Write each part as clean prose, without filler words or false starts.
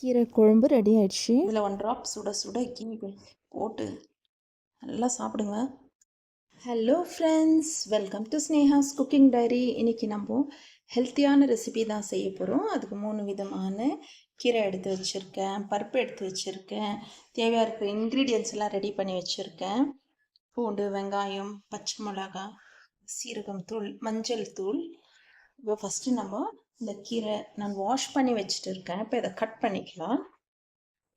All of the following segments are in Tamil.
கீரை குழம்பு ரெடி ஆயிடுச்சு. இதில் 1 ட்ராப் சுட சுட கீ போட்டு நல்லா சாப்பிடுங்க. Hello friends, welcome to Sneha's cooking diary. இன்றைக்கி நம்ம ஹெல்த்தியான ரெசிபி தான் செய்ய போகிறோம். அதுக்கு 3 விதமான கீரை எடுத்து வச்சுருக்கேன், பருப்பு எடுத்து வச்சுருக்கேன், தேவையாக இருக்கிற இன்க்ரீடியன்ஸ் எல்லாம் ரெடி பண்ணி வச்சுருக்கேன். பூண்டு, வெங்காயம், பச்சை மிளகாய், சீரகம் தூள், மஞ்சள் தூள். இப்போ ஃபஸ்ட்டு நம்ம இந்த கீரை நான் வாஷ் பண்ணி வச்சுட்டு இருக்கேன். இப்போ இதை கட் பண்ணிக்கலாம்.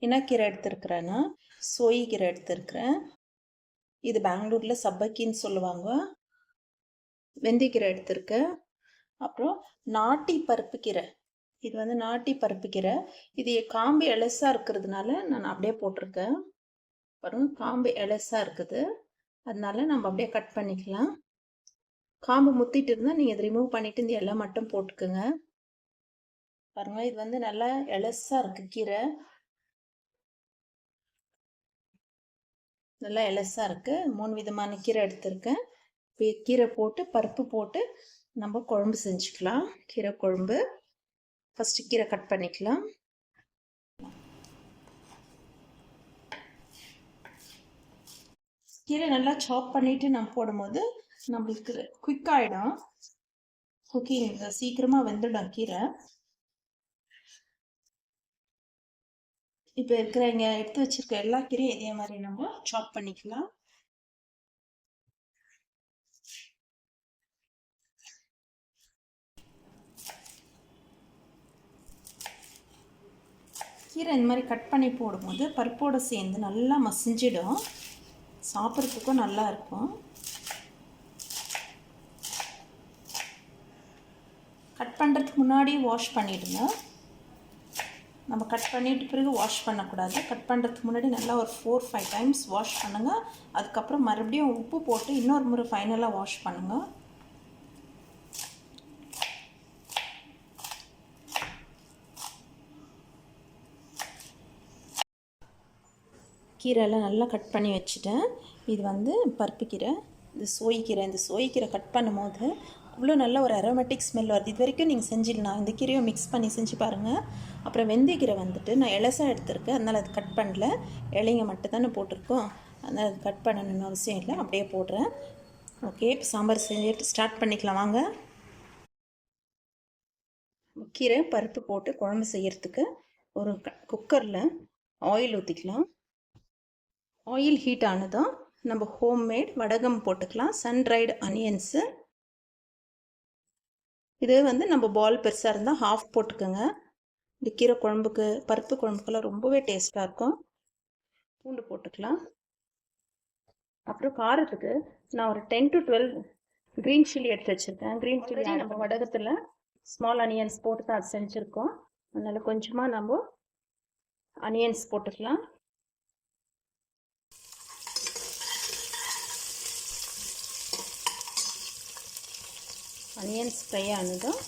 என்ன கீரை எடுத்துருக்குறேன்னா சோய் கீரை எடுத்துருக்குறேன். இது பெங்களூரில் சப்பக்கின்னு சொல்லுவாங்க. வெந்தயக்கீரை எடுத்துருக்கேன். அப்புறம் நாட்டி பருப்பு கீரை, இது வந்து நாட்டி பருப்பு கீரை. இது காம்பு எலசாக இருக்கிறதுனால நான் அப்படியே போட்டிருக்கேன். அப்புறம் காம்பு எலசாக இருக்குது, அதனால நம்ம அப்படியே கட் பண்ணிக்கலாம். காம்பு முத்திட்டு இருந்தால் நீங்கள் இதை ரிமூவ் பண்ணிவிட்டு இந்த இலை மட்டும் போட்டுக்குங்க. பாருங்கள், இது வந்து நல்லா எலசாக இருக்குது கீரை, நல்லா எலசாக இருக்குது. 3 விதமான கீரை எடுத்திருக்கேன். கீரை போட்டு பருப்பு போட்டு நம்ம குழம்பு செஞ்சுக்கலாம். கீரை குழம்பு. ஃபஸ்ட்டு கீரை கட் பண்ணிக்கலாம். கீரை நல்லா சாப் பண்ணிவிட்டு நம்ம போடும்போது நம்மளுக்கு குயிக் ஆகிடும், குக்கிங் சீக்கிரமாக வெந்துடும் கீரை. இப்போ இருக்கிற இங்கே எடுத்து வச்சுருக்க எல்லா கீரையும் இதே மாதிரி நம்ம சாப் பண்ணிக்கலாம். கீரை இந்த மாதிரி கட் பண்ணி போடும்போது பருப்போடு சேர்ந்து நல்லா மசிஞ்சிடும், சாப்பிட்றதுக்கும் நல்லா இருக்கும். கட் பண்ணுறதுக்கு முன்னாடி வாஷ் பண்ணிவிடுங்க. நம்ம கட் பண்ணிட்டு பிறகு வாஷ் பண்ணக்கூடாது. கட் பண்ணுறதுக்கு முன்னாடி நல்லா ஒரு 4-5 டைம்ஸ் வாஷ் பண்ணுங்கள். அதுக்கப்புறம் மறுபடியும் உப்பு போட்டு இன்னொரு முறை ஃபைனலாக வாஷ் பண்ணுங்கள். கீரைலாம் நல்லா கட் பண்ணி வச்சுட்டேன். இது வந்து பருப்பு கீரை, இது சோய்கீரை. இந்த சோய்கீரை கட் பண்ணும்போது அவ்வளோ நல்ல ஒரு அரோமேட்டிக் ஸ்மெல் வருது. இது வரைக்கும் நீங்கள் செஞ்சிடலாம், இந்த கீரையும் மிக்ஸ் பண்ணி செஞ்சு பாருங்கள். அப்புறம் வெந்தயக்கீரை வந்துட்டு நான் இலசாக எடுத்துருக்கேன், அதனால் அது கட் பண்ணல. இலைங்க மட்டும் தானே போட்டிருக்கோம், அதனால் அது கட் பண்ணணும்னு அவசியம் இல்லை, அப்படியே போடுறேன். ஓகே, இப்போ சாம்பார் செஞ்சுட்டு ஸ்டார்ட் பண்ணிக்கலாம் வாங்க. கீரை பருப்பு போட்டு குழம்பு செய்கிறதுக்கு ஒரு குக்கரில் ஆயில் ஊற்றிக்கலாம். ஆயில் ஹீட் ஆனதும் நம்ம ஹோம்மேட் வடகம் போட்டுக்கலாம், சன்ட்ரைடு அனியன்ஸு. இது வந்து நம்ம பால் பெருசாக இருந்தால் ஹாஃப் போட்டுக்கோங்க. இந்த கீரை குழம்புக்கு பருப்பு குழம்புக்கெல்லாம் ரொம்பவே டேஸ்ட்டாக இருக்கும். பூண்டு போட்டுக்கலாம். அப்புறம் காரத்துக்கு நான் ஒரு 10 to 12 க்ரீன் சில்லி எடுத்து வச்சுருக்கேன். க்ரீன் சில்லி நம்ம வடகத்தில் ஸ்மால் அனியன்ஸ் போட்டு தான் அது செஞ்சுருக்கோம், அதனால் கொஞ்சமாக நம்ம அனியன்ஸ் போட்டுக்கலாம். அனியன்ஸ் ஃப்ரை ஆனதும்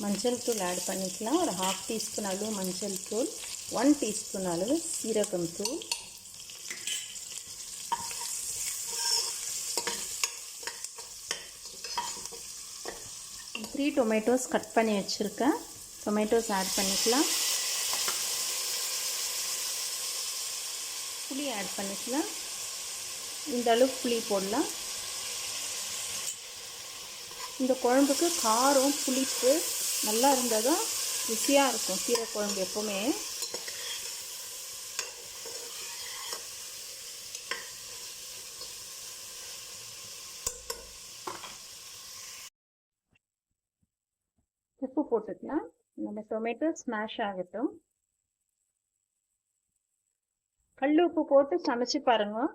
மஞ்சள் தூள் ஆட் பண்ணிக்கலாம். ஒரு 1/2 டீஸ்பூன் அளவு மஞ்சள் தூள், 1 டீஸ்பூன் அளவு சீரகம் தூள், த்ரீ டொமேட்டோஸ் கட் பண்ணி வச்சுருக்கேன், டொமேட்டோஸ் ஆட் பண்ணிக்கலாம். புளி ஆட் பண்ணிக்கலாம். இந்த அளவு புளி போடலாம். இந்த குழம்புக்கு காரம் புளிப்பு நல்லா இருந்தால் தான் ருசியாக இருக்கும் கீரை குழம்பு எப்போவுமே. உப்பு போட்டுக்கலாம். நம்ம டொமேட்டோ ஸ்மாஷ் ஆகட்டும். கல் உப்பு போட்டு சமைச்சு பாருங்க,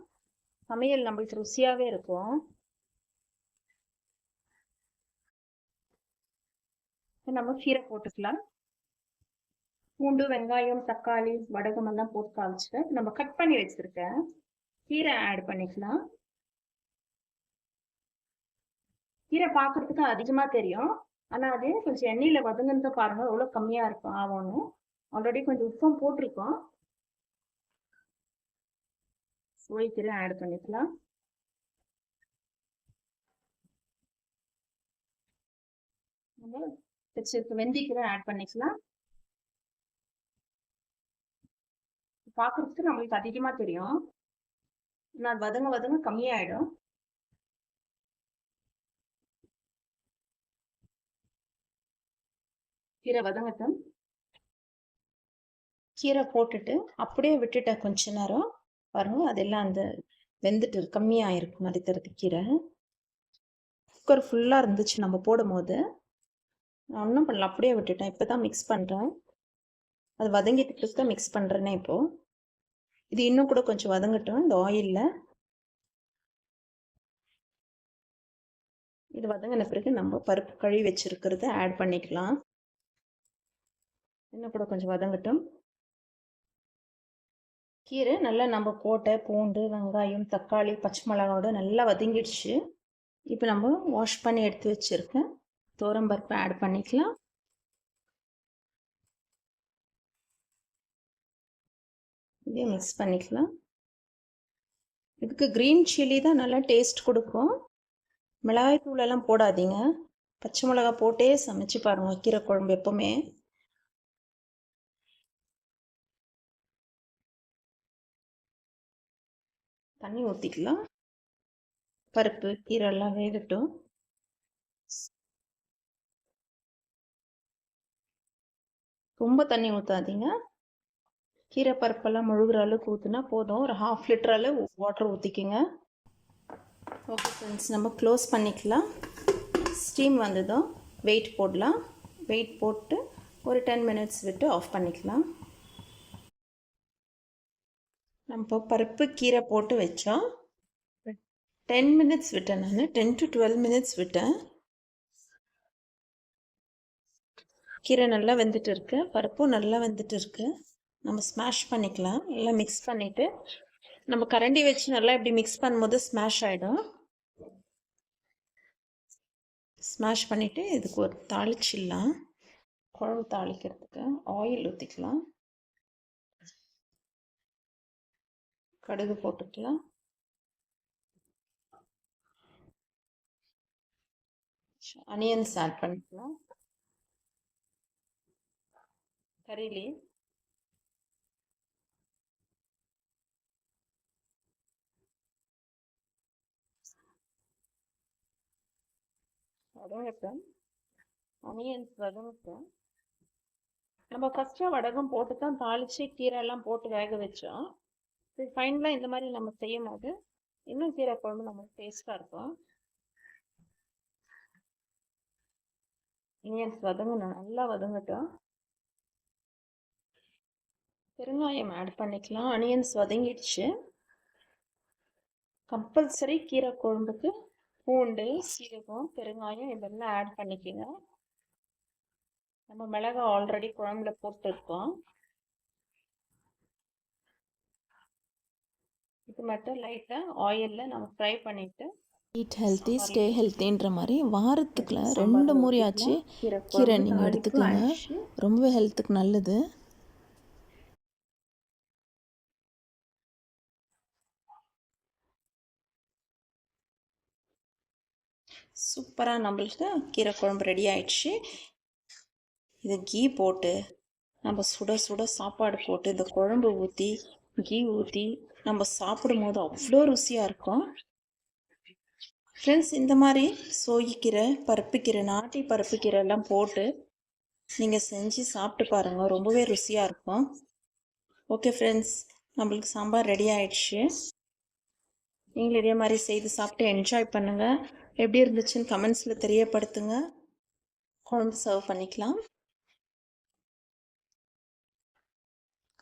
சமையல் நம்மளுக்கு ருசியாகவே இருக்கும். நம்ம கீரை போட்டுக்கலாம். பூண்டு, வெங்காயம், தக்காளி, வடகம் எல்லாம் போட்டு காமிச்சிட்டேன். நம்ம கட் பண்ணி வச்சிருக்கேன் கீரை ஆட் பண்ணிக்கலாம். கீரை பார்க்கறதுக்கு அதிகமாக தெரியும், ஆனால் அது கொஞ்சம் எண்ணெயில் வதங்குன்னு பாருங்க எவ்வளோ கம்மியாக இருக்கும் ஆகும்னு. ஆல்ரெடி கொஞ்சம் உப்பும் போட்டிருக்கோம். சோய்கீரை ஆட் பண்ணிக்கலாம். வச்சிருக்க வெந்தயக்கீரை ஆட் பண்ணிக்கலாம். பார்க்குறதுக்கு நம்மளுக்கு அதிகமாக தெரியும். நான் வதங்க கம்மியாயிடும். கீரை வதங்கட்டும். கீரை போட்டுட்டு அப்படியே விட்டுட்டேன் கொஞ்ச நேரம். பாருங்க அதெல்லாம் அந்த வெந்துட்டு கம்மியாயிருக்கும் மதித்தறது கீரை. குக்கர் ஃபுல்லாக இருந்துச்சு நம்ம போடும் போது. நான் ஒன்றும் பண்ணல, அப்படியே விட்டுட்டேன். இப்போ தான் மிக்ஸ் பண்ணுறேன். அது வதங்கிட்டு தான் மிக்ஸ் பண்ணுறேன்னே இப்போது. இது இன்னும் கூட கொஞ்சம் வதங்கட்டும் இந்த ஆயிலில். இது வதங்கின பிறகு நம்ம பருப்பு கழுவி வச்சுருக்கிறத ஆட் பண்ணிக்கலாம். இன்னும் கூட கொஞ்சம் வதங்கட்டும். கீரை நல்லா நம்ம போட்ட பூண்டு, வெங்காயம், தக்காளி, பச்சை மிளகாவோட நல்லா வதங்கிடுச்சு. இப்போ நம்ம வாஷ் பண்ணி எடுத்து வச்சுருக்கேன் துவரம்பருப்பு ஆட் பண்ணிக்கலாம். இதே மிக்ஸ் பண்ணிக்கலாம். இதுக்கு க்ரீன் சில்லி தான் நல்லா டேஸ்ட் கொடுக்கும். மிளகாய் தூளெல்லாம் போடாதீங்க. பச்சை மிளகா போட்டே சமைச்சு பாருங்கள் கீரை குழம்பு எப்போவுமே. தண்ணி ஊற்றிக்கலாம். பருப்பு கீரை எல்லாம் வேகட்டும். ரொம்ப தண்ணி ஊற்றாதீங்க. கீரை பருப்பெல்லாம் முழுகிற அளவுக்கு ஊற்றுனா போதும். ஒரு 1/2 லிட்டர் அளவு வாட்டர் ஊற்றிக்குங்க. ஓகே ஃப்ரெண்ட்ஸ், நம்ம க்ளோஸ் பண்ணிக்கலாம். ஸ்டீம் வந்ததும் வெயிட் போடலாம். வெயிட் போட்டு ஒரு 10 மினிட்ஸ் விட்டு ஆஃப் பண்ணிக்கலாம். நம்ம பருப்பு கீரை போட்டு வச்சோம். 10 மினிட்ஸ் விட்டேன் நான். 10 to 12 மினிட்ஸ் விட்டேன். கீரை நல்லா வெந்துட்டு இருக்கு, பருப்பும் நல்லா வெந்துட்டு இருக்கு. நம்ம ஸ்மாஷ் பண்ணிக்கலாம். எல்லாம் மிக்ஸ் பண்ணிவிட்டு நம்ம கரண்டி வச்சு நல்லா இப்படி மிக்ஸ் பண்ணும்போது ஸ்மாஷ் ஆகிடும். ஸ்மாஷ் பண்ணிவிட்டு இதுக்கு ஒரு தாளிச்சிடலாம். குழம்பு தாளிக்கிறதுக்கு ஆயில் ஊற்றிக்கலாம். கடுகு போட்டுக்கலாம். அனியன்ஸ் ஆட் பண்ணிக்கலாம். கறி லீவ், வதங்கட்டும். அனியன்ஸ் வதங்கட்டும். நம்ம ஃபஸ்ட்டாக வடகம் போட்டு தான் தாளித்து கீரை எல்லாம் போட்டு வேக வச்சோம். ஃபைனலாக இந்த மாதிரி நம்ம செய்யும் போது இன்னும் கீரை குழம்பு நமக்கு டேஸ்ட்டாக இருக்கும். ஆனியன்ஸ் வதங்கணும், நல்லா வதங்கட்டும். பெருங்காயம் ஆட் பண்ணிக்கலாம். ஆனியன்ஸ் வதங்கிடுச்சு. கம்பல்சரி கீரை குழம்புக்கு பூண்டு, சீரகம், பெருங்காயம் இதெல்லாம் ஆட் பண்ணிக்கோங்க. நம்ம மிளகாய் ஆல்ரெடி குழம்புல போட்டுருக்கோம். இது மட்டும் லைட்டாக ஆயிலில் நம்ம ஃப்ரை பண்ணிவிட்டு ஈட் ஹெல்த்தி ஸ்டே ஹெல்த்தின்ற மாதிரி வாரத்துக்குள்ள 2 முறையாச்சு கீரை நீங்கள் எடுத்துக்கோங்க. ரொம்ப ஹெல்த்துக்கு நல்லது. சூப்பராக நம்மளுக்கு கீரை குழம்பு ரெடி ஆயிடுச்சு. இது கீ போட்டு நம்ம சுட சுட சாப்பாடு போட்டு இந்த குழம்பு ஊற்றி கீ ஊற்றி நம்ம சாப்பிடும் போது அவ்வளோ ருசியாக இருக்கும். ஃப்ரெண்ட்ஸ், இந்த மாதிரி சோகிக்கீரை, பருப்புக்கீரை, நாட்டி பருப்புக்கீரை எல்லாம் போட்டு நீங்கள் செஞ்சு சாப்பிட்டு பாருங்கள், ரொம்பவே ருசியாக இருக்கும். ஓகே ஃப்ரெண்ட்ஸ், நம்மளுக்கு சாம்பார் ரெடி ஆயிடுச்சு. நீங்களும் இதே மாதிரி செய்து சாப்பிட்டு என்ஜாய் பண்ணுங்கள். எப்படி இருந்துச்சுன்னு கமெண்ட்ஸில் தெரியப்படுத்துங்க. குழம்பு சர்வ் பண்ணிக்கலாம்.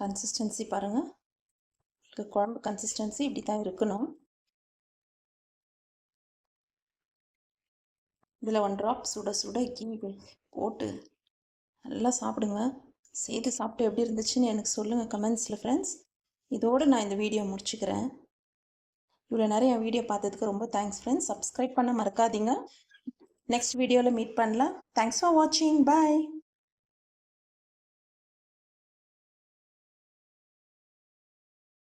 கன்சிஸ்டன்சி பாருங்கள். குழம்பு கன்சிஸ்டன்சி இப்படி தான் இருக்கணும். இதில் 1 ட்ராப் சுட சுட கீ போட்டு நல்லா சாப்பிடுங்க. செய்து சாப்பிட்டு எப்படி இருந்துச்சுன்னு எனக்கு சொல்லுங்கள் கமெண்ட்ஸில் ஃப்ரெண்ட்ஸ். இதோடு நான் இந்த வீடியோ முடிச்சுக்கிறேன். இவ்வளோ நிறைய வீடியோ பார்த்ததுக்கு ரொம்ப தேங்க்ஸ் ஃப்ரெண்ட்ஸ். சப்ஸ்கிரைப் பண்ண மறக்காதீங்க. நெக்ஸ்ட் வீடியோவில் மீட் பண்ணலாம். தேங்க்ஸ் ஃபார் வாட்சிங். பாய்.